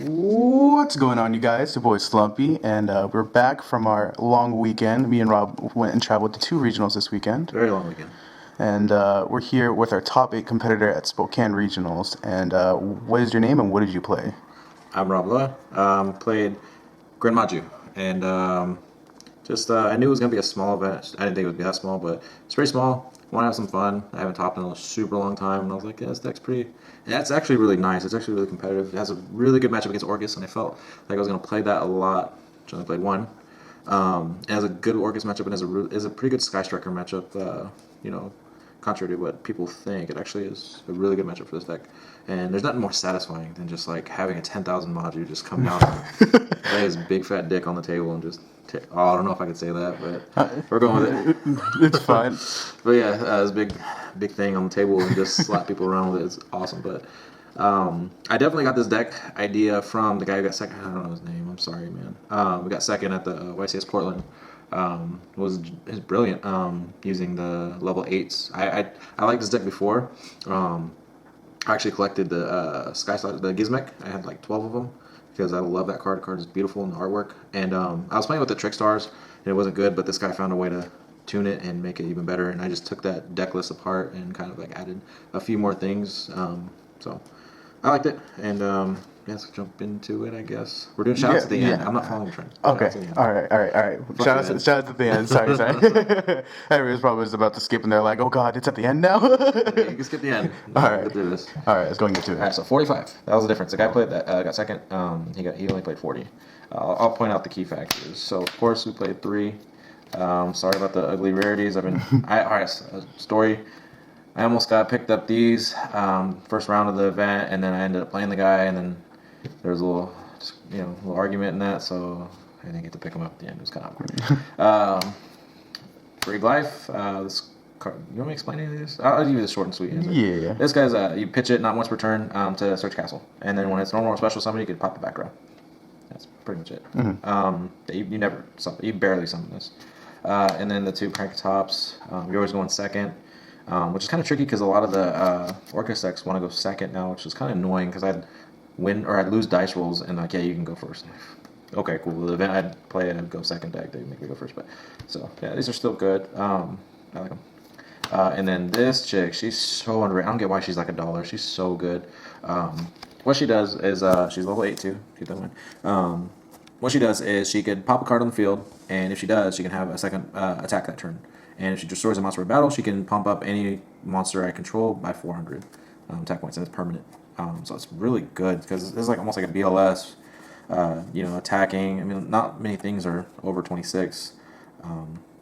What's going on, you guys? Your boy Slumpy, and we're back from our long weekend. Me and Rob went and traveled to 2 regionals this weekend, Very long weekend. and we're here with our top 8 competitor at Spokane regionals. And what is your name, and what did you play? I'm Rob Loa. Played Gren Maju, and I knew it was gonna be a small event. I didn't think it would be that small, but it's pretty small. Want to have some fun. I haven't topped in a super long time, and I was like, yeah, this deck's pretty. Yeah, it's actually really nice. It's actually really competitive. It has a really good matchup against Orcus, and I felt like I was gonna play that a lot. Which I only played one. It has a good Orcus matchup, and is a pretty good Sky Striker matchup. Contrary to what people think, it actually is a really good matchup for this deck. And there's nothing more satisfying than just like having a 10,000 Maju just come down and lay his big fat dick on the table and just. I don't know if I could say that, but we're going with it. It's fine. But yeah, this big thing on the table and just slap people around with it. It's awesome. But I definitely got this deck idea from the guy who got second. I don't know his name. I'm sorry, man. We got second at the YCS Portland. Was brilliant using the level 8s. I liked this deck before. I actually collected the Sky Slide, the Gizmek. I had like 12 of them because I love that card. The card is beautiful in the artwork. And I was playing with the Trick Stars and it wasn't good, but this guy found a way to tune it and make it even better. And I just took that deck list apart and kind of like added a few more things. So I liked it. And let's jump into it, I guess. We're doing shoutouts at the end. I'm not following the trend. Okay. All right. Shout out at the end. Sorry. Everybody's probably was about to skip, and they're like, "Oh God, it's at the end now." Okay, you can skip the end. All right. Get through this. All right, let's go and get to it. All right, so 45. That was the difference. The guy played that got second. He only played 40. I'll point out the key factors. So of course we played 3. Sorry about the ugly rarities. Story. I almost got picked up these first round of the event, and then I ended up playing the guy, and then there was a little argument in that, so I didn't get to pick him up at the end. It was kind of awkward. Brig Life. This card. You want me to explain any of this? I'll give you this short and sweet. Yeah. This guy's you pitch it not once per turn to search castle, and then when it's normal or special summon, you can pop the back row. That's pretty much it. Mm-hmm. You barely summon this. And then the 2 crank tops. You're always going second. Which is kind of tricky because a lot of the Orcus decks want to go second now, which is kind of annoying because I'd lose dice rolls and like, yeah, you can go first. Okay, cool. The event I'd play, I'd go second deck. They make me go first, but so yeah, these are still good. I like them. And then this chick, she's so underrated. I don't get why she's like $1. She's so good. What she does is she's level 8 too. Keep that in mind. What she does is she could pop a card on the field, and if she does, she can have a second attack that turn. And if she destroys a monster in battle, she can pump up any monster I control by 400 attack points, and it's permanent. So it's really good because it's like almost like a BLS, attacking. I mean, not many things are over 26.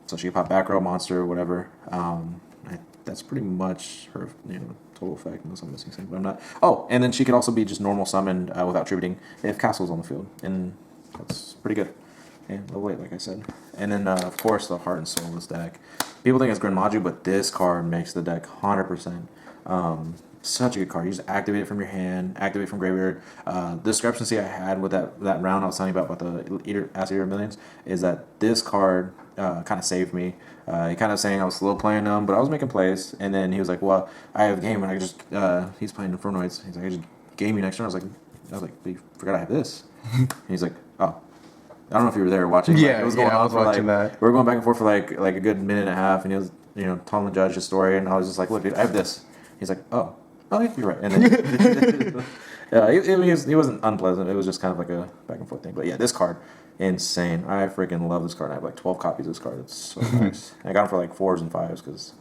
So she can pop back row monster or whatever. That's pretty much her, total effect, unless I'm missing something, but I'm not. Oh, and then she could also be just normal summoned without tributing if castle's on the field, and that's pretty good. And level 8, like I said. And then, of course, the heart and soul of this deck. People think it's Gren Maju, but this card makes the deck 100%. Such a good card. You just activate it from your hand, activate from graveyard. The discrepancy I had with that round I was telling you about the Acid Eater of Millions is that this card kind of saved me. He kind of saying I was slow playing them, but I was making plays. And then he was like, well, I have a game, and I just, he's playing Infernoids. He's like, I just game you next turn. I was like, but you forgot I have this. And he's like, oh. I don't know if you were there watching. Yeah, it was going on I was watching that. We were going back and forth for like a good minute and a half, and he was, telling the judge his story, and I was just like, look, dude, I have this. He's like, oh, yeah, you're right. And then he wasn't unpleasant. It was just kind of like a back and forth thing. But yeah, this card, insane. I freaking love this card. I have like 12 copies of this card. It's so nice. And I got them for like 4s and 5s because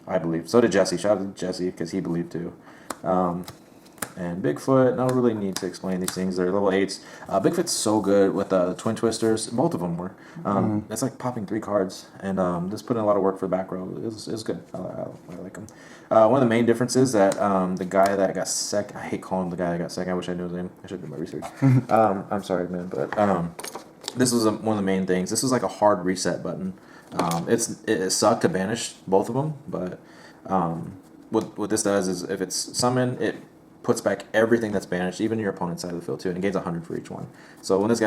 I believe. So did Jesse. Shout out to Jesse because he believed too. And Bigfoot, no really need to explain these things. They're level 8s. Bigfoot's so good with the Twin Twisters. Both of them were. It's like popping 3 cards. And just putting a lot of work for the back row. It was good. I like them. One of the main differences that the guy that got second, I hate calling him the guy that got second. I wish I knew his name. I should do my research. I'm sorry, man. But this was one of the main things. This is like a hard reset button. It sucked to banish both of them. But what this does is if it's summoned, it puts back everything that's banished, even your opponent's side of the field too, and it gains 100 for each one. So when this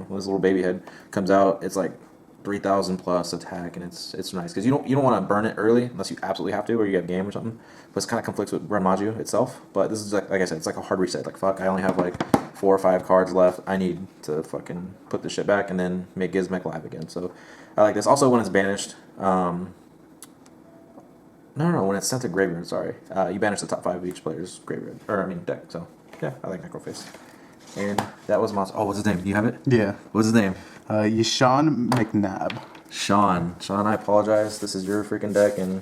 little baby head comes out, it's like 3,000 plus attack, and it's nice because you don't want to burn it early unless you absolutely have to, or you have game or something. But it kind of conflicts with Gren Maju itself. But this is like I said, it's like a hard reset. Like fuck, I only have like 4 or 5 cards left. I need to fucking put this shit back and then make Gizmek live again. So I like this. Also, when it's banished, no, when it's sent to graveyard, sorry, you banish the top 5 of each player's graveyard, deck. So yeah, I like Necroface. And that was monster. Oh, what's his name? Do you have it? Yeah. What's his name? Yashawn McNabb. Sean, I apologize. This is your freaking deck, and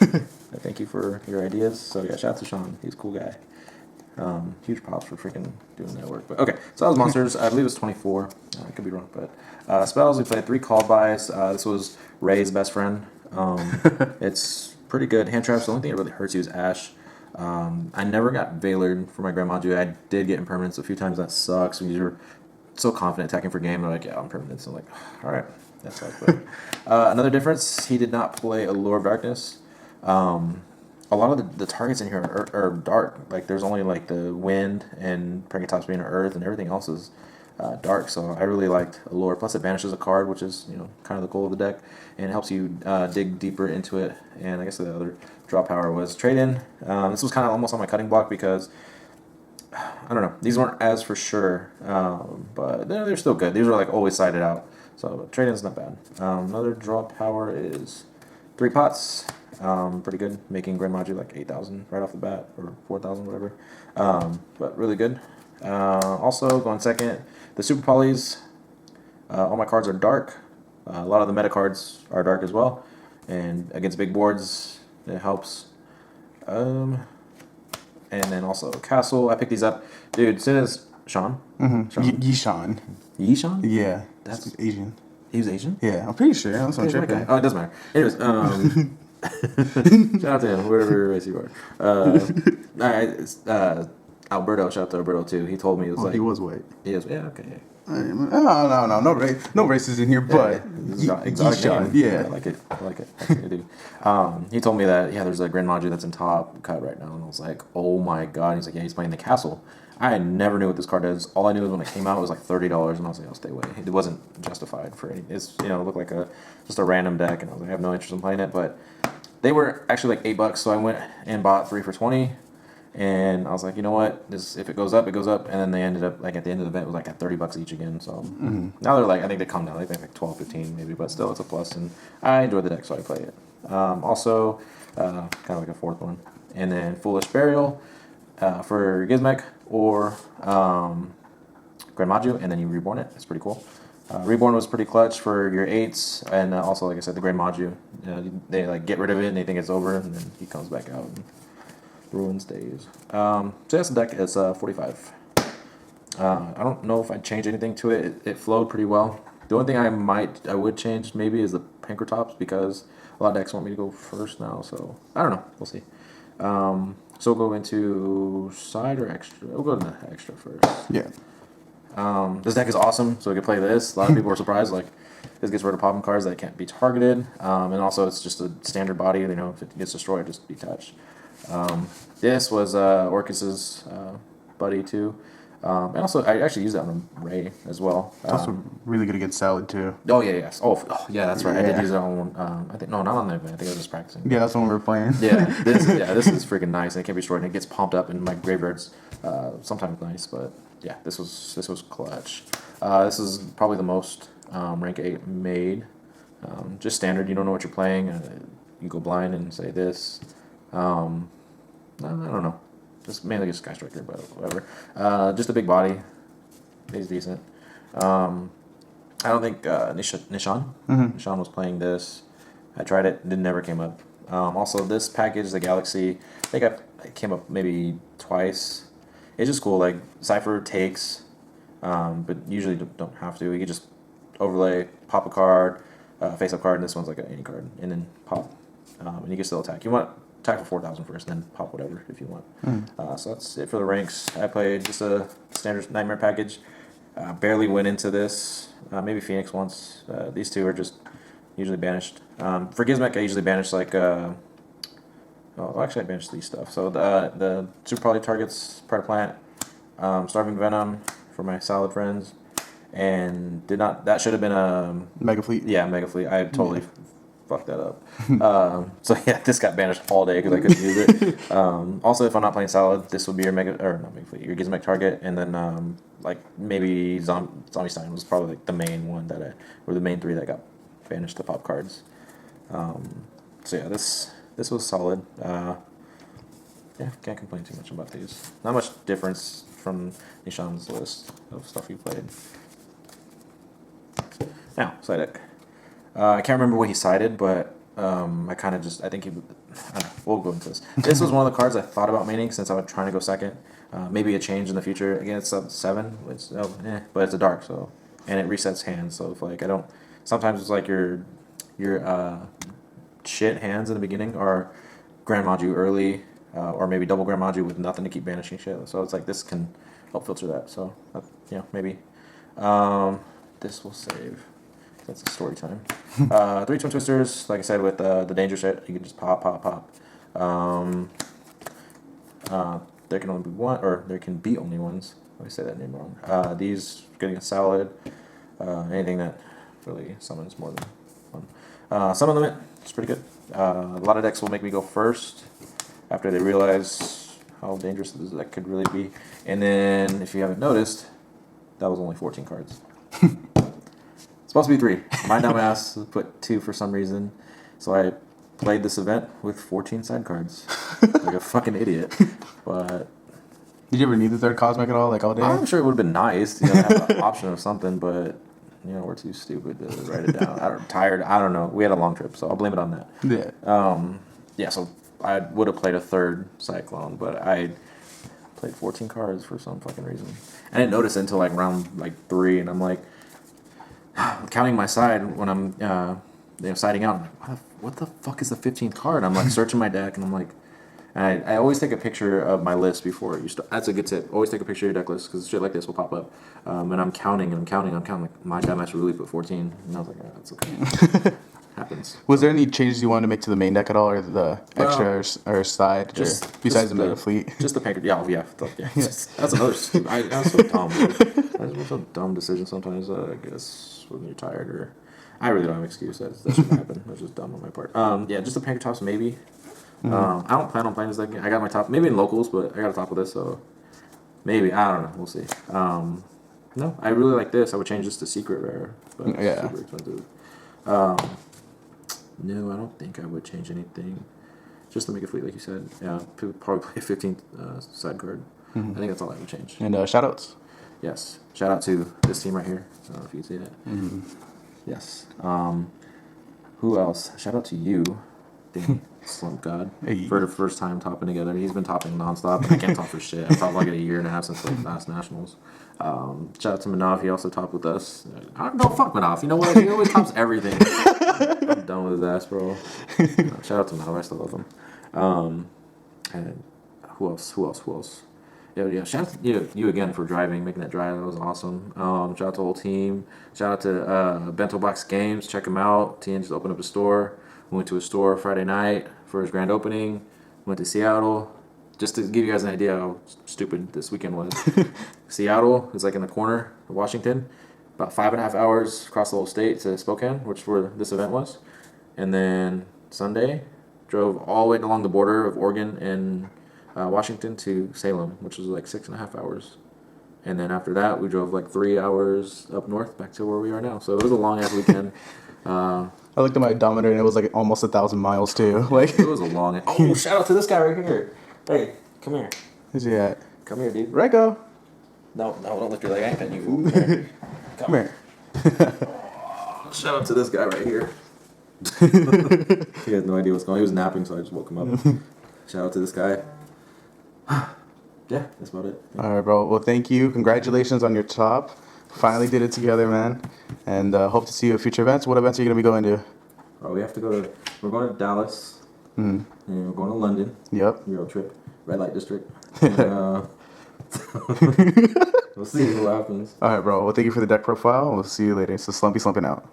I thank you for your ideas. So yeah, shout out to Sean. He's a cool guy. Huge props for freaking doing that work. But okay, so that was monsters. I believe it was 24. I could be wrong, but spells. We played 3 called bys. This was Ray's best friend. It's pretty good. Hand traps. The only thing that really hurts you is Ash. I never got Veilered for my Gren Maju. I did get impermanence a few times. That sucks when you're so confident attacking for game. They're like, yeah, impermanence. I'm like, all right, that sucks. But another difference, he did not play Allure of Darkness. A lot of the targets in here are dark. Like there's only like the wind and Pregatops being earth, and everything else is dark. So I really liked Allure. Plus it banishes a card, which is kind of the goal of the deck, and it helps you dig deeper into it. And I guess the other draw power was trade in. This was kind of almost on my cutting block because I don't know, these weren't as for sure, but they're still good. These are like always sided out, so trade in's not bad. Another draw power is 3 pots. Pretty good, making Gren Maju like 8,000 right off the bat, or 4,000, whatever. But really good. Also, going second, the Super Polys. All my cards are dark. A lot of the meta cards are dark as well, and against big boards, it helps. And then also Castle. I picked these up, dude. As soon as Sean, Yishan. Yishan, Yeah, that's Asian. he was Asian. Yeah, I'm pretty sure. That's what I'm tripping. Oh, it doesn't matter. Anyways, shout out to him, whatever race you are. Alberto, shout out to Alberto too. He told me it was like he was white. He was, yeah, okay. Yeah. No races in here, but exotic name. yeah. I like it. I do. He told me that there's a Gren Maju that's in top cut right now, and I was like, oh my god. He's like, yeah, he's playing the Castle. I never knew what this card is. All I knew was when it came out, it was like $30, and I was like, I'll stay away. It wasn't justified for any. It's it looked like just a random deck, and I was like, I have no interest in playing it. But they were actually like $8, so I went and bought 3 for 20. And I was like, you know what? If it goes up, it goes up. And then they ended up, like, at the end of the event, it was like at $30 each again. So now they're like, I think they calmed down. I think like 12, 15 maybe, but still, it's a plus. And I enjoyed the deck, so I play it. Also, kind of like a 4th one. And then Foolish Burial for Gizmek or Gren Maju, and then you reborn it. It's pretty cool. Reborn was pretty clutch for your 8s, and also, like I said, the Gren Maju. They like get rid of it, and they think it's over, and then he comes back out. And ruins days. So that's the deck. It's 45. I don't know if I'd change anything to it. It flowed pretty well. The only thing I would change maybe is the Pankratops, because a lot of decks want me to go first now. So I don't know. We'll see. So we'll go into side or extra. We'll go to the extra first. Yeah. This deck is awesome, so we can play this. A lot of people are surprised, like, this gets rid of problem cards that can't be targeted, and also it's just a standard body. If it gets destroyed, just detach. This was Orcus's buddy too, and also I actually used that on Ray as well. Also really good against Salad too. Oh yeah, yes. Oh yeah, that's right. I did use that on. I think not on the event. I think I was just practicing. Yeah, that's when we were playing. This is freaking nice. And it can't be destroyed, and it gets pumped up in my graveyards. Sometimes nice, but yeah, this was clutch. This is probably the most rank 8 made. Just standard. You don't know what you're playing. You go blind and say this. I don't know. Just mainly just Sky Striker, but whatever. Just a big body. He's decent. I don't think Nishan was playing this. I tried it. It never came up. Also, this package, the Galaxy, I think it came up maybe twice. It's just cool. Like, Cypher takes, but usually don't have to. You can just overlay, pop a card, face up card, and this one's like any card, and then pop. And you can still attack. You want attack for 4,000 first, then pop whatever if you want. So that's it for the ranks. I played just a standard Nightmare package. Barely went into this. Maybe Phoenix once. These two are just usually banished. For Gizmek, I usually banish like. Actually, I banished these stuff. So the Super Poly targets Pride Plant, Starving Venom for my Salad friends, and did not. That should have been a Mega Fleet. Yeah, Mega Fleet. I totally fuck that up. So yeah, this got banished all day because I couldn't use it. Also, if I'm not playing Salad, this would be your your Gizmek target, and then like maybe Zombie Stein was probably like the main one or the main three that got banished to pop cards. So yeah, this was solid. Yeah, can't complain too much about these. Not much difference from Nishan's list of stuff he played. Now, side deck. I can't remember what he sided, but I kind of I don't know, we'll go into this. This was one of the cards I thought about maining since I was trying to go second. Maybe a change in the future. Again, it's up 7, but it's a dark, so, and it resets hands, so if like sometimes it's like your shit hands in the beginning are Gren Maju early, or maybe double Gren Maju with nothing to keep banishing shit. So it's like this can help filter that. So maybe this will save. That's a story time. 3 Twin Twisters, like I said, with the danger shit, you can just pop. There can only be one, or there can be only ones. Let me say that name wrong. These getting a Salad, anything that really summons more than one. Summon limit, it's pretty good. A lot of decks will make me go first after they realize how dangerous this deck could really be. And then, if you haven't noticed, that was only 14 cards. It's supposed to be 3. My dumbass put 2 for some reason, so I played this event with 14 side cards, like a fucking idiot. But did you ever need the third Cosmic at all, like all day? I'm sure it would have been nice, to have an option of something, but we're too stupid to write it down. I'm tired. I don't know. We had a long trip, so I'll blame it on that. Yeah. So I would have played a third Cyclone, but I played 14 cards for some fucking reason. I didn't notice it until like round 3, and I'm like, counting my side when I'm siding out. I'm like, what the fuck is the 15th card? I'm like searching my deck, and I'm like, I always take a picture of my list before you start. That's a good tip. Always take a picture of your deck list, because shit like this will pop up. And I'm counting. Like, my dumbass really put 14, and I was like, that's okay. Happens. Was there any changes you wanted to make to the main deck at all, or the extra or side, besides the Mega Fleet? Just the Pancreas. Yeah. That's another stupid. I was so dumb. That's a dumb decision sometimes. I guess when you're tired, or I really don't have an excuse. That shouldn't happen. That's just dumb on my part. Just the Pancreas maybe. I don't plan on playing this deck. I got my top, maybe in locals, but I got a top of this, so maybe, I don't know. We'll see. No, I really like this. I would change this to Secret Rare, but it's super expensive. No, I don't think I would change anything. Just to make it fleet, like you said. Yeah, probably play a 15th side card. I think that's all I would change. And shoutouts. Yes. Shout out to this team right here. I don't know if you can see that. Yes. Who else? Shout out to you, Danny Slump God, for the first time topping together. He's been topping nonstop, and I can't top for shit. I've topped like a year and a half since like last nationals. Shout out to Manav. He also topped with us. No, fuck Manav. You know what? He always tops everything. I'm done with his ass, bro. Shout out to Manav. I still love him. And who else? Yeah. Shout out to you again for making that drive. That was awesome. Shout out to the whole team. Shout out to Bento Box Games. Check him out. TN just opened up a store. We went to a store Friday night for his grand opening. Went to Seattle. Just to give you guys an idea how stupid this weekend was. Seattle is like in the corner of Washington. About 5.5 hours across the whole state to Spokane, which is where this event was. And then Sunday, drove all the way along the border of Oregon and Washington to Salem, which was like 6.5 hours. And then after that, we drove like 3 hours up north back to where we are now. So it was a long ass weekend. I looked at my odometer and it was like almost 1,000 miles too. Like it was a long. Oh, shout out to this guy right here. Hey, come here. Where's he at? Come here, dude. Reko. No, don't lift your leg. I ain't petting you. Come here. Shout out to this guy right here. He has no idea what's going on. He was napping, so I just woke him up. Shout out to this guy. Yeah, that's about it. All right, bro. Well, thank you. Congratulations on your top. Finally did it together, man. And hope to see you at future events. What events are you going to be going to? Oh, we're going to Dallas. And we're going to London. Yep. Euro trip. Red Light District. And, we'll see what happens. All right, bro. Well, thank you for the deck profile. We'll see you later. So Slumpy slumping out.